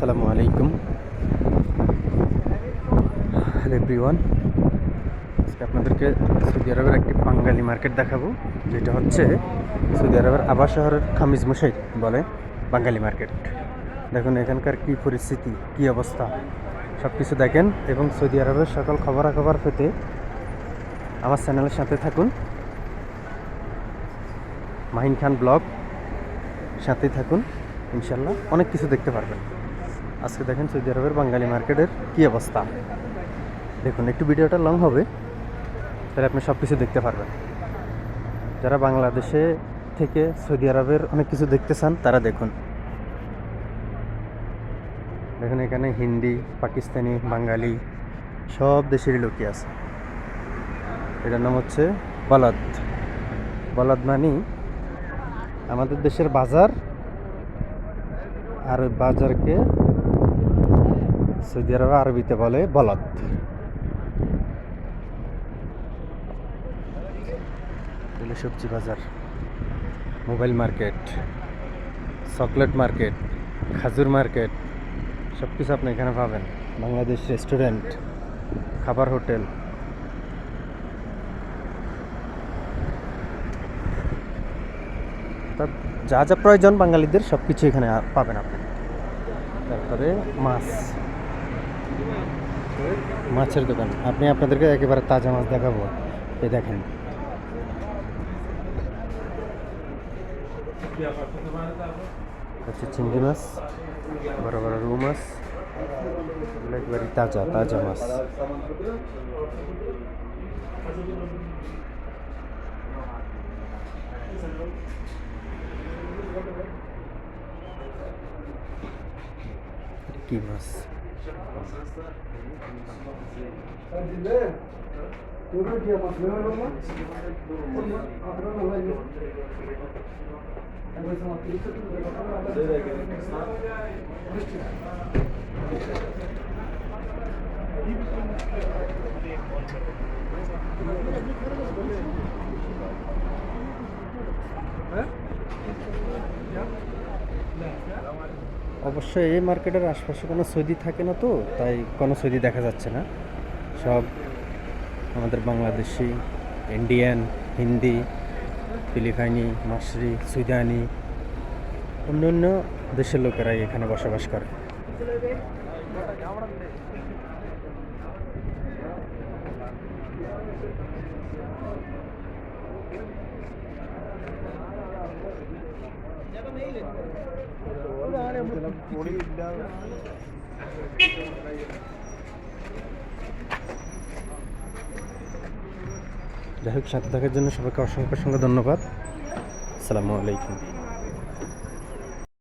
আসসালামু আলাইকুম। Hello everyone, আজকে আপনাদেরকে সৌদি আরবের একটি বাঙালি মার্কেট দেখাবো, যেটা হচ্ছে সৌদি আরবের আবার শহরের খামিজ মুশাইদ বলে বাঙালি মার্কেট। দেখুন এখানকার কী পরিস্থিতি, কী অবস্থা, সব কিছু দেখেন। এবং সৌদি আরবের সকল খবরাখবর পেতে আমার চ্যানেলের সাথে থাকুন, মাহিন খান ব্লগ সাথে থাকুন। ইনশাল্লাহ অনেক কিছু দেখতে পারবেন। আজকে দেখেন সৌদি আরবের বাঙালি মার্কেটের কী অবস্থা। দেখুন একটু ভিডিওটা লং হবে, তাহলে আপনি সব কিছু দেখতে পারবেন। যারা বাংলাদেশে থেকে সৌদি আরবের অনেক কিছু দেখতে চান তারা দেখুন। দেখুন এখানে হিন্দি, পাকিস্তানি, বাঙালি সব দেশেরই লোকই আছে। এটার নাম হচ্ছে বলদ। বলদ মানে আমাদের দেশের বাজার, আর ওই বাজারকে সৌদি আরবে আরবিতে বলে বলদ। সবজি বাজার, মোবাইল মার্কেট, চকলেট মার্কেট, খাজুর মার্কেট, সব কিছু আপনি এখানে পাবেন। বাংলাদেশ রেস্টুরেন্ট, খাবার হোটেল, তার যা যা প্রয়োজন বাঙালিদের সব কিছু এখানে পাবেন আপনি। তারপরে মাছের দোকান, আপনি আপনাদেরকে একেবারে তাজা মাছ দেখাবো। এই দেখেন হচ্ছে চিংড়ি মাছ, বড় বড় রুই মাছ, একবারে তাজা তাজা মাছ। কি মাছ? অবশ্যই এই মার্কেটের আশপাশে কোনো সৌদি থাকে না, তো তাই কোনো সৌদি দেখা যাচ্ছে না। সব আমাদের বাংলাদেশি, ইন্ডিয়ান, হিন্দি, ফিলিপাইনি, মাসরি, সুদানি, অন্য অন্য দেশের লোকেরাই এখানে বসবাস করে। যাই হোক, সাথে থাকার জন্য সবাইকে অসংখ্য ধন্যবাদ। আসসালামু আলাইকুম।